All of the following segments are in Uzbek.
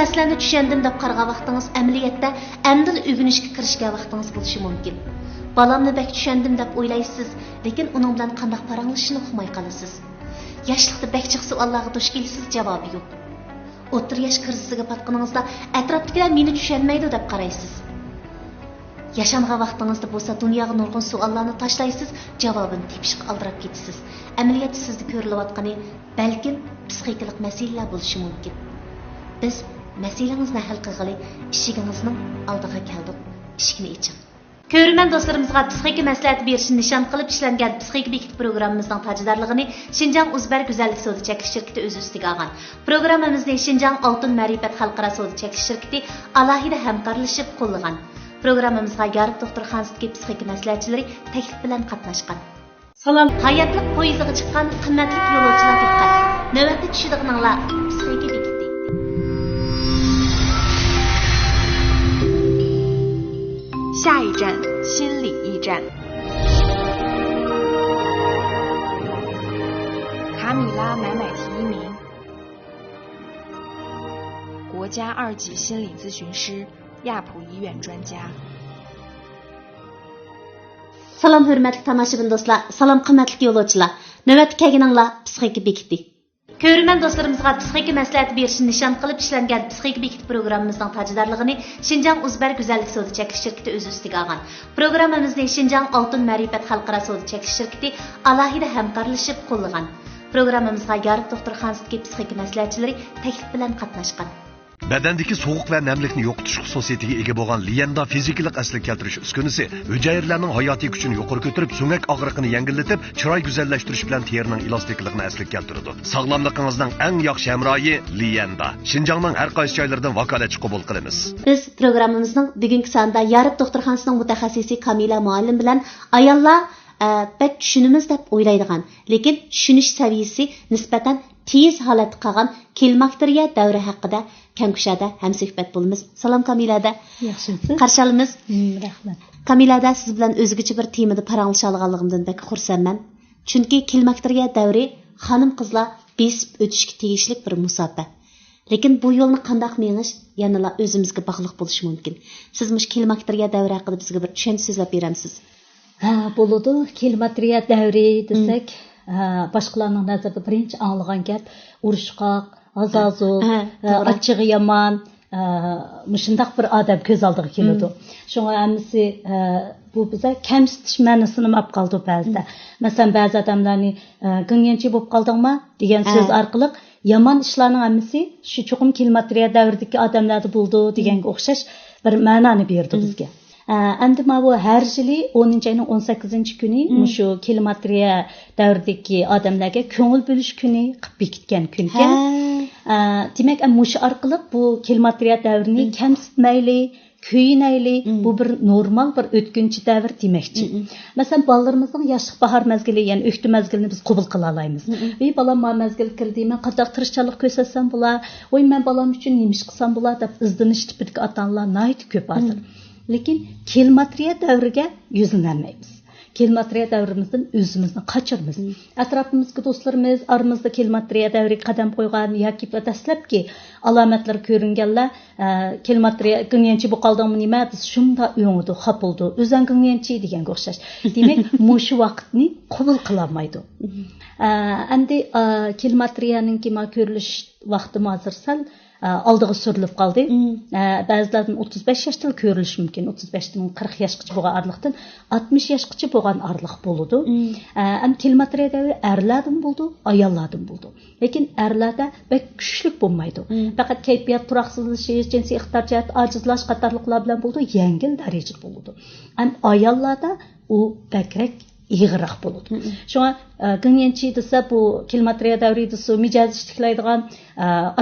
narsalarni tushundim deb qaragan vaqtingiz amaliyotda amdil o'rganishga kirishgan vaqtingiz bo'lishi mumkin. Balamni bak tushundim deb o'ylaysiz, lekin uning bilan qanday paranglashishni uqmay qolasiz. Yoshlikda bak chiq savollarga duch kelasiz, javobi yo'q. O'tir yosh kirsisiga patqaningizda atrofdagilar meni tushunmaydi deb qaraysiz. Yaşamğa vaqtinizda bo'lsa dunyoga nurg'un savollarni tashlaysiz, javobini tepishga aldirab ketasiz. Amaliyotda sizda ko'rilayotgani balkim psixikalik masalalar bo'lishi mumkin. Biz masalangizni hal qilg'ili ishigingizning oldiga keldik. Ishikni oching. Ko'rman do'stlarimizga psixika maslahat berishni nishon qilib ishlangan psixika bekit programmamizning tajidorligini Şinjan Uzber Güzellik Savdo Chekish shirkati o'z ustiga olgan. Programmamizni Şinjan Oltin Ma'rifat xalqaro savdo chekish shirkati alohida hamkorlashib qo'llagan. Programmamizga Yarib doktorxonasidagi psixika maslahatchilari taklif bilan qatnashgan. Salom, hayotlik poyizdiga chiqqan qimmatli yo'lovchilar diqqat. Navbatda tushadiganlar psixika bekiti. 下一站，心理驿站。卡米拉买提名，国家2级心理咨询师，亚普医院专家。 Salam hürmetli tomoshabin do'stlar, salam qimmatli yo'lovchilar. Navbatda kelganinglar psixika bekiti. Ko'rman do'stlarimizga psixika maslahat berishni nishon qilib ishlangan psixika bekit programmamizning tajidorligini Şinjan Uzber Güzellik Savdo Chekish shirkati o'z ustiga olgan. Programmamizni Şinjan Oltin Ma'rifat xalqaro savdo chekish shirkati alohida hamkorlashib qo'llagan. Programmamizga Yarib doktorxonasidagi psixika maslahatchilari taklif bilan qatnashgan. Badandagi sovuq va namlikni yo'qotish xususiyatiga ega bo'lgan Lienda fizikalik aslik keltirish uskunasi hujayralarning hayotiy kuchini yuqori ko'tarib, so'ngak og'riqni yengillatib, chiroy go'zallashtirish bilan terining elastikligini aslik keltiradi. Sog'lomligingizning eng yaxshi hamrohi Lienda. Şinjanning har qaysi joylaridan vakolatchi qabul qilamiz. Biz programmamizning bugungi sonida Yarib doktorxonasining mutaxassisi Kamila muallim bilan ayollar bak tushunimiz deb o'ylaydigan, lekin tushunish saviyasi nisbatan tez holatda qolgan klimakteriya davri haqida Kankushada ham suhbat bo'lamiz. Salom Kamilada. Yaxshimisiz? Qarshi olamiz. Rahmat. Kamilada siz bilan o'zgacha bir temada paranglasha olganligimdan bak xursandman. Chunki klimakteriya davri xonim-qizlar besib o'tishga tegishli bir musofa. Lekin bu yo'lni qanday mengish yanala o'zimizga bog'liq bo'lishi mumkin. Siz mush klimakteriya davri haqida bizga bir tushuncha so'zlab berasiz. Ha, bo'ladi. Klimakteriya davri desak, boshqalarning nazarida birinchi anglagan gap urushqoq, azazul, achchig'i yomon, mushundaq bir odam ko'z oldiga keladi. Shunga hammasi bu biza kamsitish ma'nosini olib qoldi ba'zida. Masalan, ba'zi odamlarni g'ingyanchi bo'lib qoldingmi degan so'z orqali yomon ishlarning hammasi shu cho'qim klimakteriya davridagi odamlarda bo'ldi deganga o'xshash bir ma'noni berdi bizga. Endi bu her yili 10 ayning 18 kuni shu klimakteriya davridagi odamlarga ko'ngil bo'lish kuni qilib bekitgan kunga. Demak, shu orqali bu klimakteriya davrini kamsitmayli, kuyinayli, bu bir normal bir o'tkinchi davr demakchi. Masalan, bolalarimizning yoshlik bahor mazgili, ya'ni o'kti mazgilini biz qabul qila olamiz. Ey bolam, ma mazgil kirdi, men qanday tirishchilik ko'rsatsam bo'lar, voy men bolam uchun nima ish qilsam bo'lar deb izdinish tipidagi ota-onalar nayt ko'p hozir. Lekin klimakteriya davriga yuzlanmaymiz. Klimakteriya davrimizdan o'zimizni qochiramiz. Atrofimizga do'stlarimiz, aramizda klimakteriya davriga qadam qo'ygan yoki dastlabki alomatlar ko'ringanlar klimakteriya g'ingyanchi bo'lib qoldingmi nima biz shunda o'ngdi, xapildi, o'zan g'ingyanchi deganga o'xshash. Demak, shu vaqtni qabul qila olmaydi. Endi klimakteriyaning ko'rilish vaqti hozir sal aldığı sürülüp kaldı. Bazılardan 35 yaşta görülüş mümkün. 35'ten 40 yaşqıcı boğan arlıqdan 60 yaşqıcı boğan arlıq boludu. Klimakteriya davri erlerden buldu, ayollardan buldu. Lekin erlerde pek güçlük bulmaydı. Fakat keyfiyat turaksızlışı, cinsi ihtiyacat, acizlaş qatarlıqlar bilen buldu, yengil derece buldu. Ayollarda o bekrek iğiraq buludu. Şuna g'ingyanchi desa bu klimakteriya davri desa mijoz ishtiklaydigan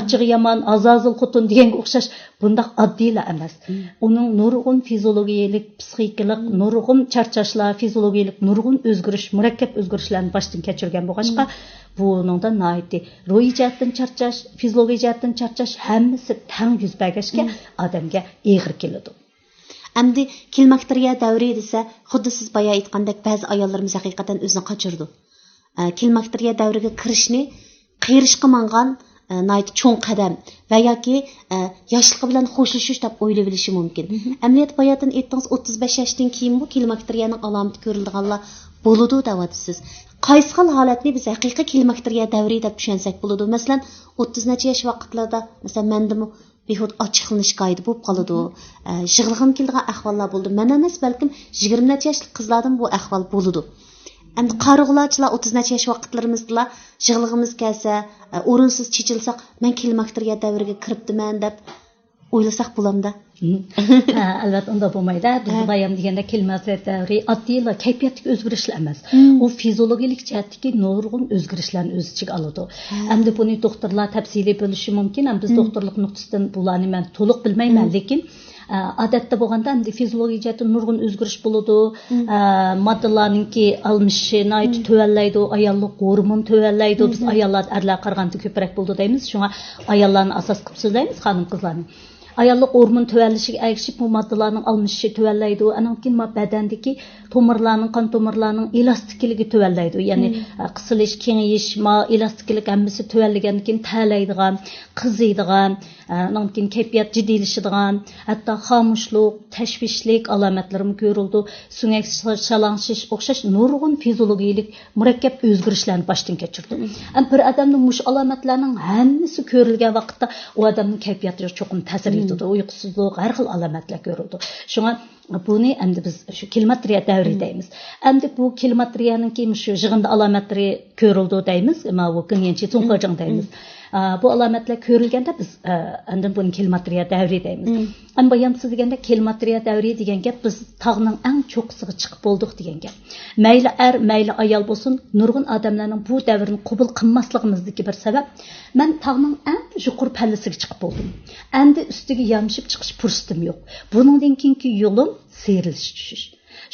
achchig'i yomon azazil xotun deganga o'xshash bundaq oddiylar emas. Uning nurg'un fiziologiyalik, psixikalik, nurg'un charchashlar, fiziologiyalik nurg'un o'zgarish, murakkab o'zgarishlarni boshdan kechirgan bo'lg'achqa buningda noiti ruhiy jihatdan charchash, fiziologik jihatdan charchash hammasi tang yuz bergachga odamga ig'ir keladi. Endi klimakteriya davri desa, xuddi siz boya aytgandek ba'zi ayollarimiz haqiqatan o'zini qochirdi. Klimakteriya davriga kirishni qiyirishqa mangan nayt cho'ng qadam va yoki yoshligi bilan xo'shlashish deb o'ylab olishi mumkin. Amaliyot bayotdan aytdingiz 35 yoshdan keyin bu klimakteriyaning alomati ko'rilganlar bo'ladi deyapsiz. Qaysi xil holatni biz haqiqiy klimakteriya davri deb tushunsak bo'ladi? Masalan, 30 necha yosh vaqtlarda, masalan, mendimi behud ochiqlanish qoida bo'lib qoladi. Yig'ilg'im kelgan ahvollar bo'ldi. Men emas, balkim 20 necha yoshli qizlardan bu ahvol bo'ladi. Endi qarig'larchilar 30 necha yosh vaqtlarimizda yig'ilg'imiz kelsa, o'rinsiz chechilsak, men klimakteriya davriga kiribdiman deb o'ylasak bo'lamda. Albatta unda bo'lmaydi. Biz bayam deganda klimakteriya davri oddiy va kayfiyatga o'zgarishlar emas. U fiziologik jihatdagi nurg'un o'zgarishlarni o'z ichiga oladi. Endi buni doktorlar tafsiliy bo'lishi mumkin. Ham biz doktorlik nuqtasidan bularni men to'liq bilmayman, lekin odatda bo'lganda endi fiziologik jihatdan nurg'un o'zgarish bo'ladi. Moddalarningki almishini tuvallaydi, ayollik gormon tuvallaydi. Biz ayollar erlar qaraganda ko'proq bo'ldi deymiz. Shunga ayollarni asos qilib so'zlaymiz, xonim qizlarni. Ayollik hormon tüvellishiga ergishib bu moddalarning almashishi tüvellaydi. Anan keyin badandagi tomirlarning, qon tomirlarning elastikligi tüvellaydi. Ya'ni qisilish, kengayish, elastiklik hammasi tüvellagandan keyin ta'laydigan, qiziydigan, anan keyin kayfiyat jiddiylashadigan, hatto xomushlik, tashvishlik alomatlarimi ko'rildi. Suyak shalangshish o'xshash nurg'un fiziologik murakkab o'zgarishlarni boshdan kechirdi. Bir odamning mush alomatlarning hammasi ko'rilgan vaqtda u odamning kayfiyatiga cho'qim ta'sir uyqusuzlik, har xil alomatlar ko'rildi. Shunga buni endi biz shu klimakteriya davri deymiz. Endi bu klimakteriyaninki shu yig'inda alomatlari ko'rildi deymiz, mana bu kinyenchi to'nqojing deymiz. Bu alomatlar ko'rilganda biz endi buni klimakteriya davri deymiz. Ammo yamsiz deganda klimakteriya davri degan gap biz tog'ning eng cho'qqisiga chiqib bo'ldik degan gap. Mayli er, mayli ayol bo'lsin, nurg'un odamlarning bu davrni qabul qilmasligimizdagi bir sabab, men tog'ning eng yuqori pallasiga chiqib bo'ldim. Endi ustiga yamshib chiqish fursatim yo'q. Buningdan keyingi yo'lim serilish tushish.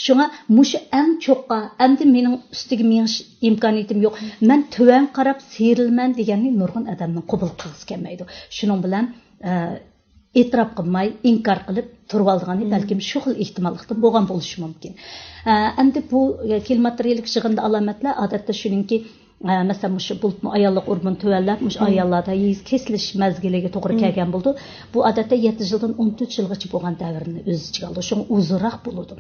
Shunga mushu eng cho'qqa, endi mening ustiga menish imkoniyatim yo'q. Men tuvan qarab serilman deganni nurg'un odamning qabul qilgisi kelmaydi. Shuning bilan e'tirof qilmay, inkor qilib turib oldigani balkim shu xil ehtimollikdan bo'lgan bo'lishi mumkin. Endi bu klimakteriyalik yig'inda alomatlar odatda shuningki, masalan shu bulutni ayollik hormon tuvallab, mush ayollarda yiz kesilish mazgiliga to'g'ri kelgan bo'ldi. Bu odatda 7 yildan 14 yilgacha bo'lgan davrni o'z ichiga oldi. Shunga uzunroq bo'ladi.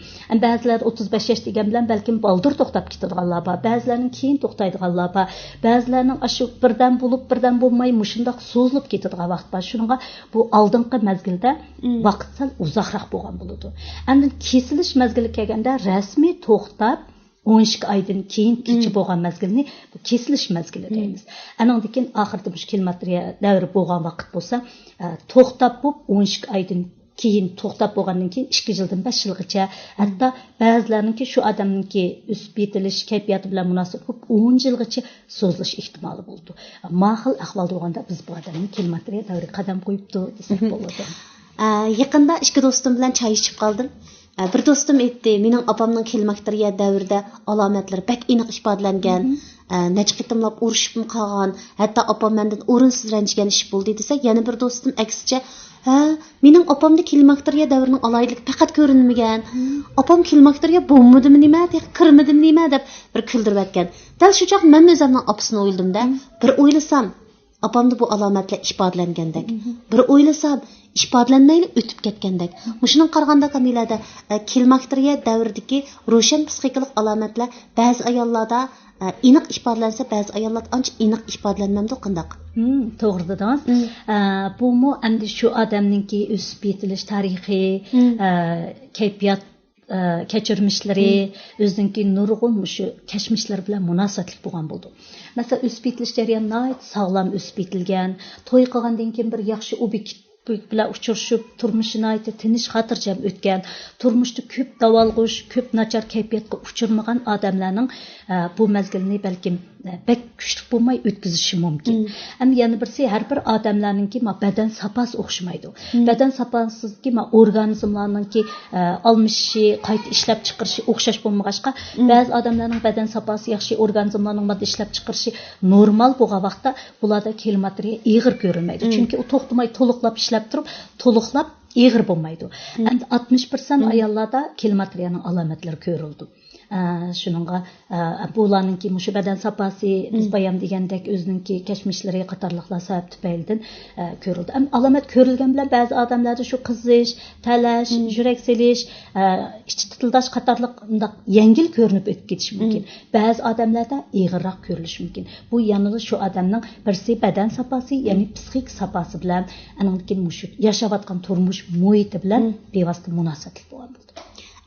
Ba'zilar 35 yosh degan bilan balkim baldir to'xtab ketadiganlar bor, ba'zilarning keyin to'xtaydiganlar bor, ba'zilarning shu birdan bo'lib, birdan bo'lmay mushundoq so'zilib ketadigan vaqt bor. Shunga bu oldingi mazgilda vaqt sal uzoqroq bo'lgan bo'ladi. Endi kesilish mazgili kelganda rasmiy to'xtab 12 aydan keyin kechi bo'lgan mazgilni bu kesilish mazgili deymiz. Anandan keyin oxirida bu klimakteriya davri bo'lgan vaqt bo'lsa, to'xtab bo'lib 12 aydan keyin to'xtab bo'lgandan keyin 2 yildan 5 yilgacha, hatto ba'zilarningki shu odamningki o'sib yetilish kayfiyati bilan munosib bo'lib 10 yilgacha so'zilish ehtimoli bo'ldi. Mahil ahvolda bo'lganda biz bu odamning klimakteriya davri qadam qo'yibdi desak bo'ladi. Yaqinda ikki do'stim bilan choy ichib qoldim. Bir do'stim aytdi, mening opamning klimakteriya davrida alomatlar bak aniq ifodalangan, necha qitimlab urushib qolgan, hatto opam mendan o'rinsiz ranjigan ish bo'ldi desa, yana bir do'stim aksicha, mening opamda klimakteriya davrining aloyidligi faqat ko'rinmagan. Opam klimakteriya bo'lmadimi nima, kirmadimi nima deb bir kuldirib aytgan. Dal shu chaq men o'zimning opasini o'yladim-da, bir o'ylasam, opamda bu alomatlar ifodalangandek. Bir o'ylasam, ifodalanmayli o'tib ketgandek. Mushuning qaraganda kamilada klimakteriya davridagi ro'shan psixikalik alomatlar ba'zi ayollarda aniq ifodalansa, ba'zi ayollar ancha aniq ifodalanmamdi qandaq. To'g'ri dedingiz. Bu mu endi shu odamningki o'sib yetilish tarixi, kayfiyat kechirmishlari, o'ziningki nurg'un shu kashmishlar bilan munosabatli bo'lgan bo'ldi. Masalan, o'sib yetilish jarayoni sog'lom o'sib yetilgan, to'y qilgandan keyin bir yaxshi obyekt bilan uchrashib, turmushini aytib, tinch xotirjam o'tgan, turmushda ko'p davolg'ish, ko'p nachar kayfiyatga uchirmagan odamlarning bu mazgilni balkim bek kuchli bo'lmay o'tkazishi mumkin. Ammo yana birsi har bir odamlarningki badan saposi o'xshamaydi. Badan saposizki organizmlarningki almishishi, qayta ishlab chiqarishi o'xshash bo'lmag'achqa, ba'zi odamlarning badan saposi yaxshi, organizmlarning modda ishlab chiqarishi normal bo'lgan vaqtda bularda klimakteriya ig'ir ko'rilmaydi. Chunki u to'xtamay to'liqlab ishlab turib, to'liqlab ig'ir bo'lmaydi. Endi 60% ayollarda klimakteriyaning alomatlari ko'rildi. Shuningga bularninki mushu badan sapasi biz bayam degandek o'zininki kashmishlari qatorliqlar sabab tufaylidan ko'rildi. Alomat ko'rilgan bilan ba'zi odamlarda shu qizish, talash, yurak selish, ichi titildash qatorliq yengil ko'rinib o'tib ketishi mumkin. Ba'zi odamlarda ig'irroq ko'rilishi mumkin. Bu yanada shu odamning birsi badan sapasi, ya'ni psixik sapasi bilan anankin mushu yashayotgan turmush muhiti bilan bevosita munosabatli bo'lgan bo'ldi.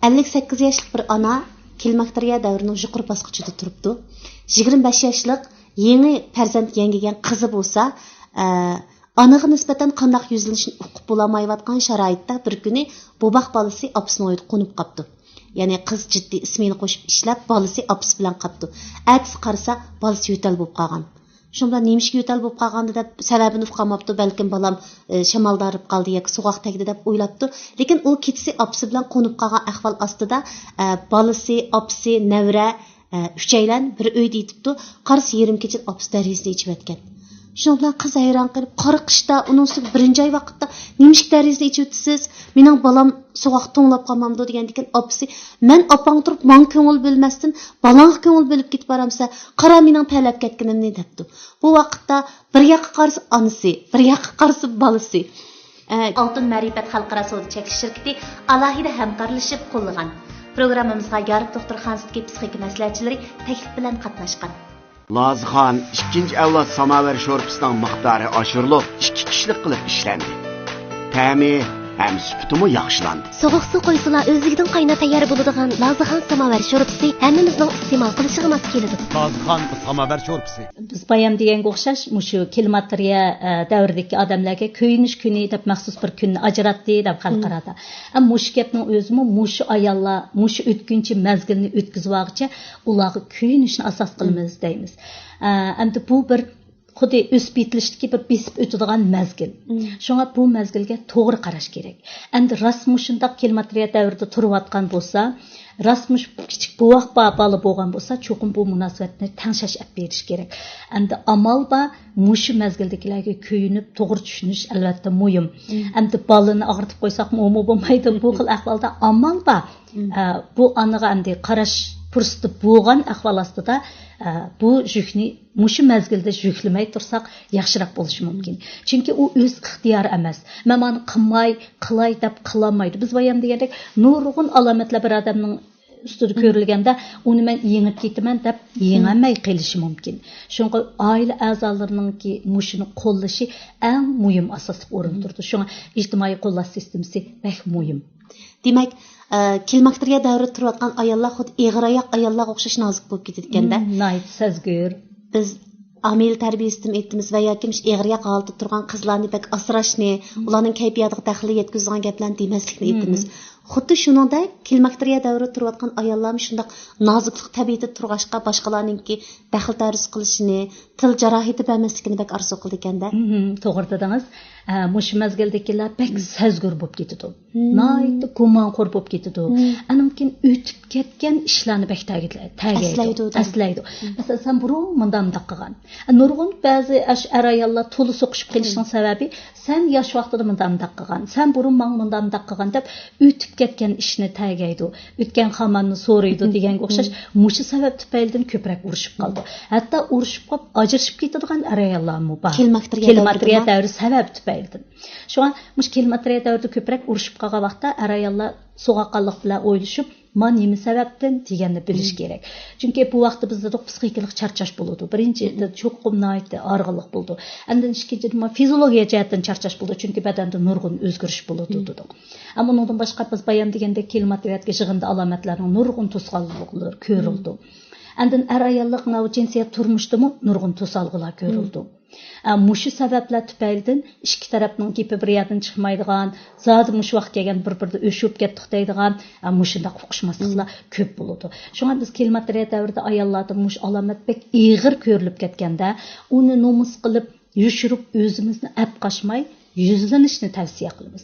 58 yoshlik bir ana kilmakteriya davrining yuqori bosqichida turibdi. 25 yoshlik yangi farzand yangigan qizi bo'lsa, anaga nisbatan qanday yuzlanishni uqib bo'lmayotgan sharoitda bir kuni bo'baq bolasi opasining uyida qo'nib qolibdi. Ya'ni qiz jiddiy ismini qo'shib ishlab, bolasi opasi bilan qolibdi. Aks qarasa, bolasi yo'tal bo'lib qolgan. Shunda nemishga yo'tal bo'lib qolganda deb sababini uqamabdi, balkim bolam shamoldarib qoldi yoki so'g'oq tegdi deb o'ylabdi. Lekin u ketisi opasi bilan qo'nib qolgan ahvol ostida bolasi, opasi, navra uchaylan bir uyda yetibdi. Qarisi yarim kecha opasi darisini ichib o'tgan. Shundan bilan qiz hayron qilib, qora qishda uning ustiga birinchi oy vaqtda nemishga darisini ichib o'tisiz? Mening bolam so'g'oq to'nglab qolmamdi degandan opasi, "Men opang turib, men ko'ngil bilmasdan, balangga ko'ngil bilib ketib boramsa, qara mening talab ketganimni" debdi. Bu vaqtda bir yoqqa qarasa onasi, bir yoqqa qarasa bolasi. Oltin Ma'rifat xalqaro savdo chekish shirkati alohida hamkorlashib qo'llagan. Programmamizga Yorib doktorxonasidagi psixik maslahatchilari taklif bilan qatnashgan. Lazixon ikkinchi avlod samovar sho'rpisining miqdori oshirilib, 2 kishilik qilib ishlandi. Ta'mi ham sifati yaxshilandi. Sovuq suv qo'ysizlar o'zligidan qaynab tayyor bo'ladigan Lazixon samovar sho'rpisi hammamizning iste'mol qilishga mos keladi. Lazixon samovar sho'rpisi. Biz bayam deganga o'xshash mushu kilmatriya davridagi odamlarga ko'yinish kuni deb maxsus bir kunni ajratdi deb xalqarada. Ammo mushu gapning o'zimi mushu ayollar mushu o'tkinchi mazgilni o'tkazmoqchi ularga ko'yinishni asos qilamiz deymiz. Endi bu bir xuddi o'sib yetilishdagi bir besib o'tadigan mazgil. Shunga bu mazgilga to'g'ri qarash kerak. Endi rasmu shundoq kilmatriya davrida turayotgan bo'lsa, rasmush kichik buvoq bola bo'lgan bo'lsa, cho'qim bu munosabatni tangshash olib berish kerak. Endi amal ba mushu mazgildagilarga ko'yinib to'g'ri tushunish albatta muhim. Endi bolani og'ritib qo'ysak muammo bo'lmaydi. Bu xil ahvolda amal ba bu anaga endi qarash fursati bo'lgan ahvol ostida bu yukni mushu mazgilda yuklamay tursak yaxshiroq bo'lishi mumkin. Chunki u o'z ixtiyori emas. Men buni qilmay, qilay deb qilolmaydi. Biz bayam degandek nurg'un alomatlar bir odamning ustida ko'rilganda uni men yengib ketaman deb yengolmay qilishi mumkin. Shunga oila a'zolarininki mushuni qo'llashi eng muhim asosiy o'rin turdi. Shunga ijtimoiy qo'llash sistemasi bek muhim. Demak, kilmakteriya davrida turayotgan ayollar xuddi eg'irayoq ayollarga o'xshash nozik bo'lib ketayotganda, nayt sezgur. Biz amil tarbiyasini aytimiz va yoki eg'iriyoq holatda turgan qizlarni bak asrashni, ularning kayfiyatiga daxl yetkazgan gaplarni demaslikni aytimiz. Xuddi shuningdek, kilmakteriya davrida turayotgan ayollarning shundoq noziklik tabiatida turg'ashqa boshqalarningki daxl taruz qilishini, til jarohati bermasligini bak arzu qildi ekanda. To'g'ri dedingiz. Mushu mazgildagilar bak sezgur bo'lib ketadi. Nayt gumonxo'r bo'lib ketadi. Anamkin o'tib ketgan ishlarni bak aslaydi. Masalan, sen burun mundamda qilgan. Nurg'un ba'zi ayollar to'li so'qishib qilishning sababi sen yosh vaqtida mundamda qilgan. Sen burun mundamda qilgan deb o'tib ketgan ishni tagaydi. O'tgan xamanni so'raydi deganga o'xshash mushu sabab tufaylidan ko'proq urushib qoldi. Hatto urushib qolib ajrashib ketadigan ayollarmi bor. Kilmatriya davri sabab tufayli. Shunga mush kilmatriya davrida ko'proq urushib qolgan vaqtda ayollar so'g'aqanlik bilan o'ylashib, "Men nima sababdan" deganni bilish kerak. Chunki bu vaqtda bizda psixikalik charchash bo'ladi. Birinchi cho'qim nayt org'anlik bo'ldi. Endi ikkinchi fiziologiya jihatdan charchash bo'ldi, chunki badanda nurg'un o'zgarish bo'ladi dedik. Ammo undan boshqa biz bayon deganda kilmatriyatga yig'indi alomatlarning nurg'un to'sqinliklari ko'rildi. Endi ayollik jinsiyat turmushdami nurg'un to'salg'ilar ko'rildi. Mushu sabablar tufaylidan ikki tarafning gapi bir yerdan chiqmaydigan, zodi mush vaqt kelgan bir-birida o'shib ketdik deydigan mushundaq uqishmasliklar ko'p bo'ladi. Shunga biz kilmatriya davrida ayollarda mush alomat bek ig'ir ko'rilib ketganda, uni nomus qilib yushirib o'zimizni ap qochmay yuzlanishni tavsiya qilamiz.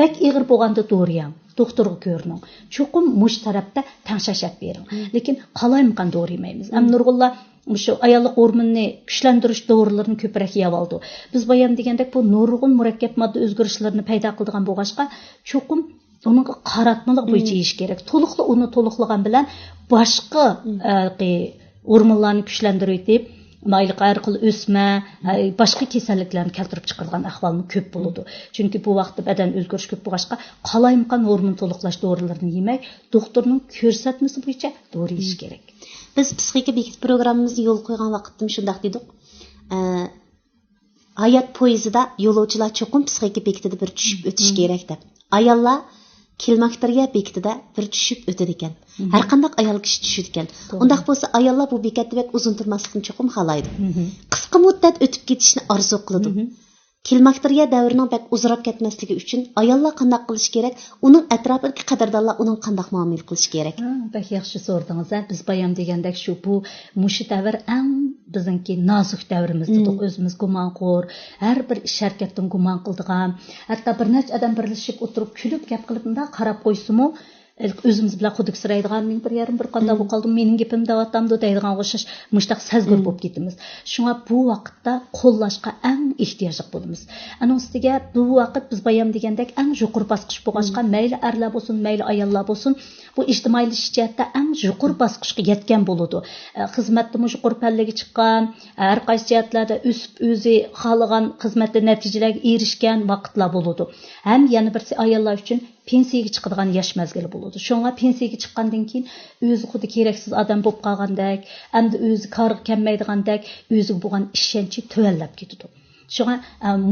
Bek ig'ir bo'lganda to'g'riyam doktorga ko'rining. Cho'qim mush tarafda tanshashab bering. Lekin qalaymikan to'g'rimaymiz. Nurg'ullar shu ayollik hormonini kuchlantirish dorilarini ko'proq yeb oldi. Biz bayon degandek bu nurg'un murakkab modda o'zgarishlarini paydo qiladigan bo'lg'ashqa cho'qim onun qaratmalık bo'yicha yeyish kerak. To'liqli uni to'liqlagan bilan boshqa hormonlarni kuchlantirib etib, mayli qarqil o'sma, boshqa kasalliklarni keltirib chiqargan ahvolni ko'p bo'ladi. Chunki bu vaqtda badan o'zgarish ko'p bo'lg'achqa qalayimqan hormon to'liqlash dorilarini yemak, doktorning ko'rsatmasi bo'yicha dori yeyish kerak. Biz psixika bekit programmamizni yo'l qo'ygan vaqtda shunday dedik. Hayat poyezida yo'lovchilar cho'qim psixika bekitida bir tushib o'tish kerak deb. Ayollar kilmakteriya bekitida bir tushib o'tadi ekan. Har qanday ayol kishi tushadi ekan. Undaq bo'lsa ayollar bu bekatda bek uzun turmaslikni cho'qim xohlaydi. Qisqa muddat o'tib ketishni orzu qiladi. Kilmakteriya davrining bek uzrab ketmasligi uchun ayollar qanday qilish kerak? Uning atrofidagi qadrdonlar uning qanday muomala qilish kerak? Bak yaxshi so'radingiz. Biz bayam degandek shu bu mushi davr eng bizningki nozik davrimizda o'zimiz gumonxo'r, har bir ish harakatdan gumon qildigan, hatto bir necha odam birlashib o'tirib kulib gap qilib bunday qarab qo'ysimi, o'zimiz bilan quduqsiraydigan men bir yarim bir qanday bo'lib qoldim, mening gapim da'vatamdi deydigan o'xshash mushtaq sezgir bo'lib ketamiz. Shunga bu vaqtda qo'llashga eng ehtiyojli bo'lamiz. Ana ustiga bu vaqt biz bayam degandek eng yuqori bosqich bo'lg'achqa mayli erlar bo'lsin, mayli ayollar bo'lsin, bu ijtimoiylashish jihatda eng yuqori bosqichga yetgan bo'ladi. Xizmatda yuqori pallaga chiqqan, har qaysi jihatlarda o'sib o'zi xohlagan xizmatda natijalarga erishgan vaqtlar bo'ladi. Ham yana birsi ayollar uchun pensiyaga chiqadigan yosh mazgili bo'ladi. Shunga pensiyaga chiqqandan keyin o'zi xuddi keraksiz odam bo'lib qolgandek, endi o'zi kori kelmaydigandek, o'ziga bo'lgan ishonchi tuvallab ketadi. Shunga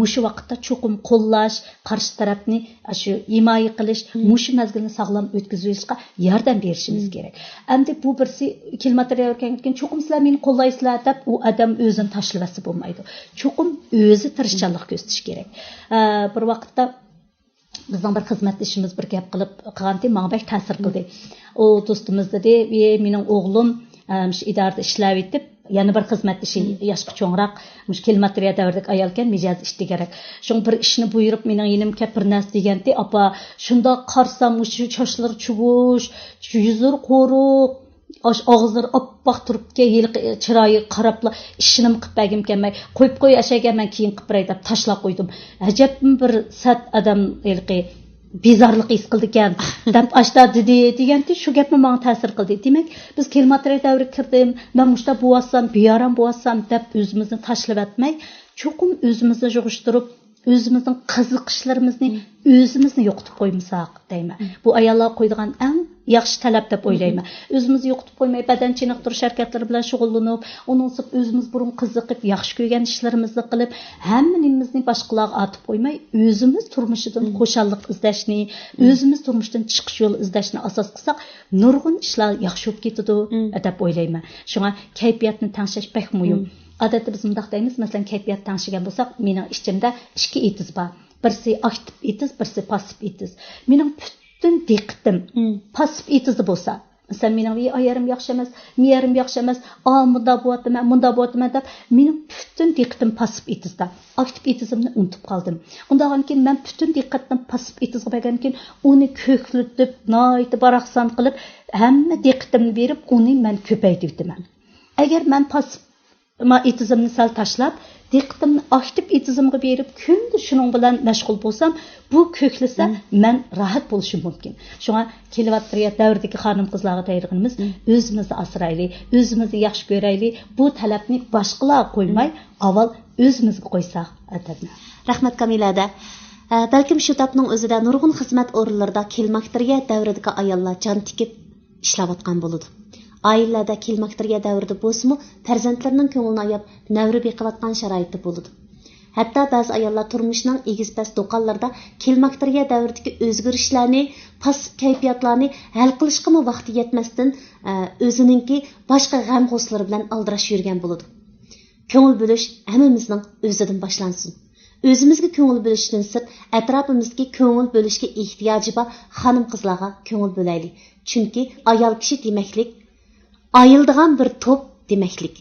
mushu vaqtda cho'qim qo'llash, qarshi tarafni shu himoya qilish, mushu mazgilni sog'lom o'tkazishga yordam berishimiz kerak. Endi bu birsi kilmatariya o'rgangan cho'qim sizlar meni qo'llaysizlar deb u odam o'zini tashlabasi bo'lmaydi. Cho'qim o'zi tirishchanlik ko'rsatish kerak. Bir vaqtda bizning bir xizmatdoshimiz bir gap qilib qilganda menga bak ta'sir qildi. O do'stimiz dedi, "Mening o'g'lim shu idorada ishlab etib, yana bir xizmatdoshi yoshga cho'ngroq, kilmatriya davridagi ayol ekan, mijoz ishli kerak. Shung bir ishni buyurib mening yenim kelib bir narsa deganda, "Apa, shunda qarsam shu chochlari chubush, yuzlari qo'ruq, og'izlari oppoq turibdi, chiroyi qarabla ishini qilib bagim kelmay, qo'yib qo'y ashaga men keyin qilib beray deb tashlab qo'ydim. Ajab bir sat odam bezorlik his qildi ekan deb ashta dedi deganda shu gapni menga ta'sir qildi. Demak, biz kilmatriya davriga kirdim, men mushta bo'vassam, biyaram bo'vassam deb o'zimizni tashlab atmay, cho'qim o'zimizni yig'ishtirib, o'zimizning qiziqishlarimizni o'zimizni yo'qotib qo'ymasak deyman. Bu ayollar qo'ydigan eng yaxshi talab deb o'ylayman. O'zimizni yo'qotib qo'ymay, badan chiniqtirish harakatlari bilan shug'ullanib, uningsiz o'zimiz burun qiziqib, yaxshi ko'rgan ishlarimizni qilib, hammanimizni boshqalarga atib qo'ymay, o'zimiz turmushidan xo'shallik izlashni, o'zimiz turmushdan chiqish yo'li izlashni asos qilsak, nurg'un ishlar yaxshi bo'lib ketadi deb o'ylayman. Shunga kayfiyatni tangshash pek muhim. Odatda biz bunday deymiz, masalan, kayfiyat tangshigan bo'lsak, mening ichimda ikki etiz bor. Birsi aktiv etiz, birsi passiv etiz. Mening butun diqqatim passiv etizda bo'lsa, masalan, mening ayarim yaxshi emas, miyarim yaxshi emas, munda bo'laman deb, mening butun diqqatim passiv etizda. Aktiv etizimni unutib qoldim. Undan keyin men butun diqqatim passiv etizga bergan keyin uni ko'klatib, noyta baraqsan qilib, hamma diqqatimni berib, uni men ko'paytirdim. Agar men passiv etizimni sal tashlab, diqqatimni aktiv etizimga berib, kunda shuning bilan mashg'ul bo'lsam, bu ko'klasa, men rohat bo'lishim mumkin. Shunga kilvatriya davridagi xonim-qizlarga tayyorligimiz, o'zimizni asraylik, o'zimizni yaxshi ko'raylik, bu talabni boshqalarga qo'ymay, avval o'zimizga qo'ysak atadi. Rahmat Kamilada. Balkim shu tapning o'zida nurg'un xizmat o'rinlarida kilmakteriya davridagi ayollar jon tikib ishlayotgan bo'ladi. Ailələrdə kilmakteriya davrida bo'lsa-mu, farzandlarning ko'nglini ayab, navri beqiyotgan sharoitda bo'ladi. Hatto ba'zi ayollar turmushining egiz-past do'qonlarida kilmakteriya davridagi o'zgarishlarni, passiv kayfiyatlarni hal qilishga vaqti yetmasdan o'ziningki boshqa g'am-g'uslari bilan aldirash yurgan bo'ladi. Ko'ngil bo'lish hammamizning o'zidan boshlansin. O'zimizga ko'ngil bo'lishdan sirt, atrofimizga ko'ngil bo'lishga ehtiyoji bor xonim-qizlarga ko'ngil bo'laylik. Chunki ayol kishi demaklik ayıldıgan bir top demeklik.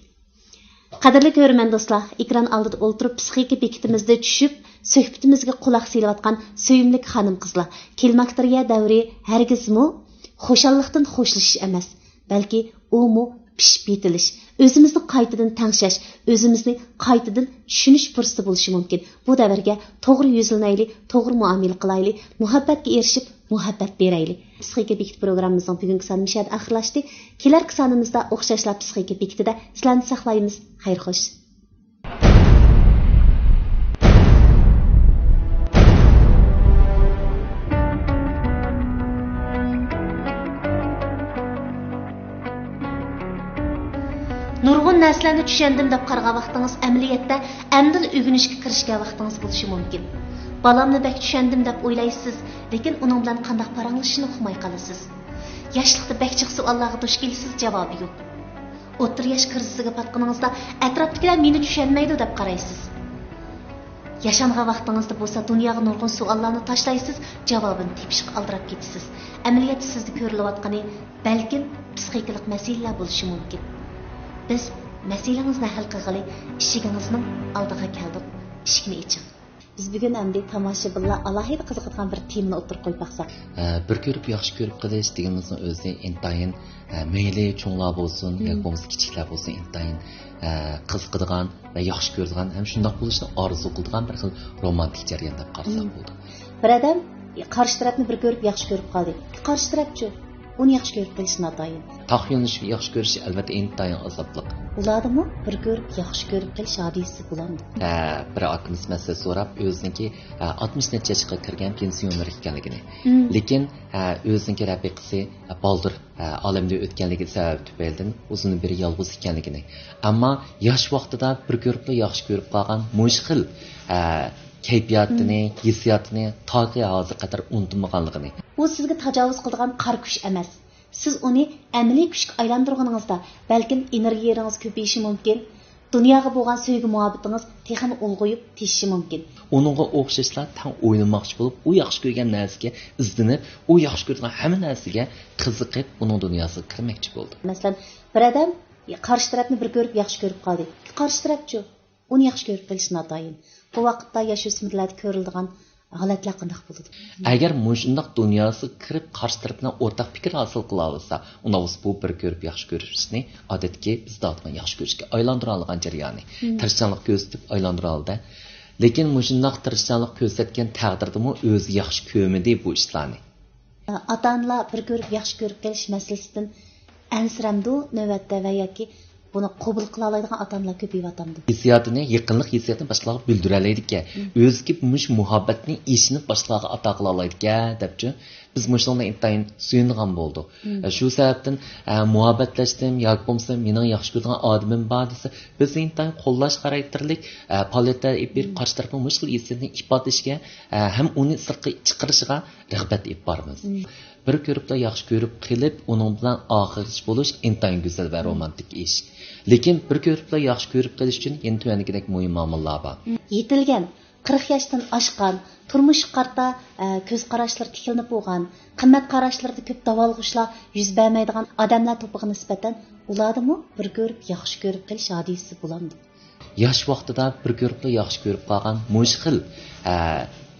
Qadrli ko'rman do'stlar, ekran oldida o'tirib psixika bekitimizda tushib, suhbatimizga quloq solayotgan sevimli xonim-qizlar, kilmakteriya davri hargizmi xo'shallikdan xo'shlashish emas, balki umu pishib yetilish, o'zimizni qaytadan tangshash, o'zimizni qaytadan tushunish fursati bo'lishi mumkin. Bu davrga to'g'ri yuzlanaylik, to'g'ri muomala qilaylik, muhabbatga erishib muhabbat berayli. Psixika bekit programmamızın bugünkü sanı müşahede ahırlaştı. Kelerki sanımızda o'xshashlar psixika bekitida sizlarni saqlaymiz. Xayr xo'sh. Nurg'un narsalarni tushundim deb qaragan vaqtingiz amaliyotda amdil o'rganishga kirishgan vaqtingiz bo'lishi mumkin. Balamni bak tushundim deb o'ylaysiz, lekin uning bilan qanday paranglashishni uqmay qolasiz. Yoshlikda bakchiq savollarga duch kelasiz, javobi yo'q. O'tir yosh krizisiga patqaningizda atrofdagilar meni tushunmaydi deb qaraysiz. Yashangan vaqtingizda bo'lsa dunyoga nurg'un savollarni tashlaysiz, javobini tepishga aldirab ketasiz. Amaliyotda sizda ko'rilayotgani balkim psixikalik masalalar bo'lishi mumkin. Biz мәселеңізді хәл қылғалы, ішігіңіздің алдыға келдік. Ішігіні ечің. Biz bugün әмді тамашыбылла алахид қызғытқан bir теманы отырып қойып бақсақ. Bir көріп, yaxshi көріп қылыш дегеніміздің өзі интайын мейлі чоңлар болсын, yoki bo'lmasa kichiklar bo'lsin, intayin qiziqadigan va yaxshi ko'radigan, ham shundoq bo'lishni orzu qiladigan bir xil romantik jarayon deb qarasak bo'ldi. Bir odam qarshi tarafni bir ko'rib yaxshi ko'rib qoldi. Qarshi tarafchi uni yaxshi ko'rib qilish notoyin. Taxyilni yaxshi ko'rish albatta intayin azobliq. Uladimi bir ko'rib yaxshi ko'rib qilish hadisi bo'ladi. Bir akimiz masala so'rab, o'ziniki 60 necha yoshga kirgan pensioner ekanligini. Lekin o'ziniki rafiqasi baldir olamda o'tganligi sabab tufaylidan o'zini bir yolg'iz ekanligini. Ammo yosh vaqtida bir ko'rib yaxshi ko'rib qolgan mushkil kayfiyatini, hissiyatini to'g'ri hozir qadar unutmaganligini. U sizga tajovuz qilgan qar kuch emas. Siz uni amaliy kuchga aylantirganingizda balkim energiyangiz ko'payishi mumkin. Dunyoga bo'lgan sevgi muhabbatingiz texan ulg'uyib teshishi mumkin. Uningga o'xshashlar tang o'ynamoqchi bo'lib, u yaxshi ko'rgan narsaga izlanib, u yaxshi ko'rgan hamma narsaga qiziqib, uning dunyosiga kirmoqchi bo'ldi. Masalan, bir odam qarshi tarafni bir ko'rib yaxshi ko'rib qoldi. Qarshi tarafchi uni yaxshi ko'rib qilish notoyin. Bu vaqtda yosh o'smirlarda ko'riladigan holatlar qanday bo'ladi? Agar mushundoq dunyosiga kirib qarshi tarafdan o'rtaq fikr hosil qila olsa, unda bu bir ko'rib yaxshi ko'rishni odatga bizda aytgan yaxshi ko'rishga aylantira olgan jarayoni. Tirishchanlik ko'rsatib aylantira oldi. Lekin mushundoq tirishchanlik ko'rsatgan taqdirdami o'zi yaxshi ko'rmadi bu ishlarni. Ota-onalar bir ko'rib yaxshi ko'rib qilish masalasidan ansiramdi navbatda va yoki buni qabul qila oladigan ota-onalar ko'payib atamdi. Hissiyotini, yaqinlik hissiyotini boshqalarga bildira oladi-ku. O'ziga muhabbatni ishini boshqalarga ato qila oladi-ku debchi biz mushunga intayin suyungan bo'ldi. Shu sababdan muhabbatlashdim yoki bo'lmasa mening yaxshi ko'rgan odamim bor desa, biz intayin qo'llash xarakterlik faoliyatlar bir qarshi tarafning mushkil hissiyatini ifodalashga ham uni sirtqa chiqarishiga rag'bat etib boramiz. Bir ko'ribda yaxshi ko'rib qilib, uning bilan oxirish bo'lish intayin go'zal va romantik ish. Lekin bir ko'ribda yaxshi ko'rib qilish uchun endi tuyanigidek muhim omillar bor. Yetilgan 40 yoshdan oshgan, turmush qarta ko'z qarashlari tikilinib bo'lgan, qimmat qarashlarda ko'p davolg'ishlar yuz bermaydigan odamlar to'piga nisbatan ulardimi bir ko'rib yaxshi ko'rib qilish hadisi bo'ladi. Yosh vaqtida bir ko'ribda yaxshi ko'rib qolgan mushkil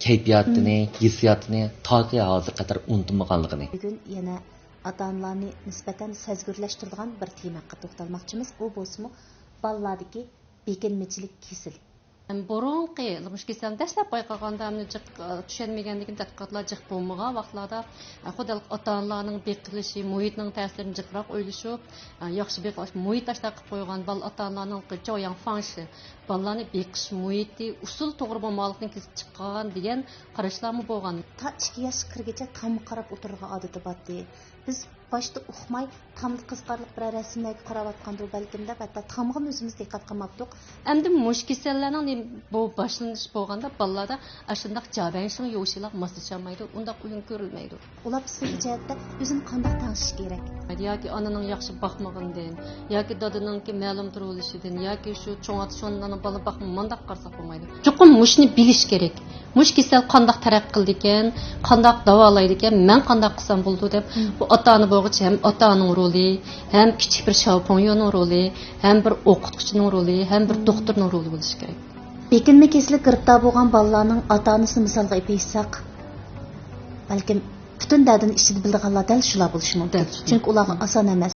kayfiyatini, hissiyatini to'g'ri hozir qadar unutmaganligini. Bugun yana ota-onalarni nisbatan sezgirlashtiradigan bir temaga to'xtalmoqchimiz. Bu bo'lsa bolalardagi bekinmachilik kasali. Burunqi mushkilsan dastlab bayqaganda hamni tushunmaganligini tadqiqotlar jiq bo'lmagan vaqtlarda xudalik ota-onalarning beqilishi, muhitning ta'sirini jiqroq o'ylashib, yaxshi beqish muhit tashlab qilib qo'ygan bol ota-onalarning jo'yan fanshi, bolalarni beqish muhiti usul to'g'ri bo'lmaganlikdan kesib chiqqan degan qarashlarmi bo'lgan. Ta 2 yosh kirgacha tam qarab o'tirgan odati bordi. Biz başta uxmay tam qizqarliq bir rasmlarga qarayotgandir balkimda hatta tamg'a o'zimiz diqqat qilmabdik. Endi mush kasallarning bu boshlanish bo'lganda bolalarda ashundaq jabanishni yo'shilar moslashamaydi, undaq o'yin ko'rilmaydi. Ular psixik jihatda o'zini qanday tanishish kerak? Yoki onaning yaxshi boqmaganidan, yoki dadaninki ma'lum turulishidan, yoki shu cho'ng'at shonlarni bola boqmagandaq qarsak bo'lmaydi. Chuqur mushni bilish kerak. Mush kasal qanday taraqqiy qildi ekan, qanday davolaydi ekan, men qanday qilsam bo'ldi deb bu ota-ona bo'g'ichi ham ota-onaning roli, ham kichik bir shoponyonning roli, ham bir o'qituvchining roli, ham bir doktorning roli bo'lishi kerak. Bekinma kasallik giribdor bo'lgan bolalarning ota-onasini misolga epaysak, balkim butun dardini ichida bildiganlar dal shular bo'lishi mumkin. Chunki ularga oson emas.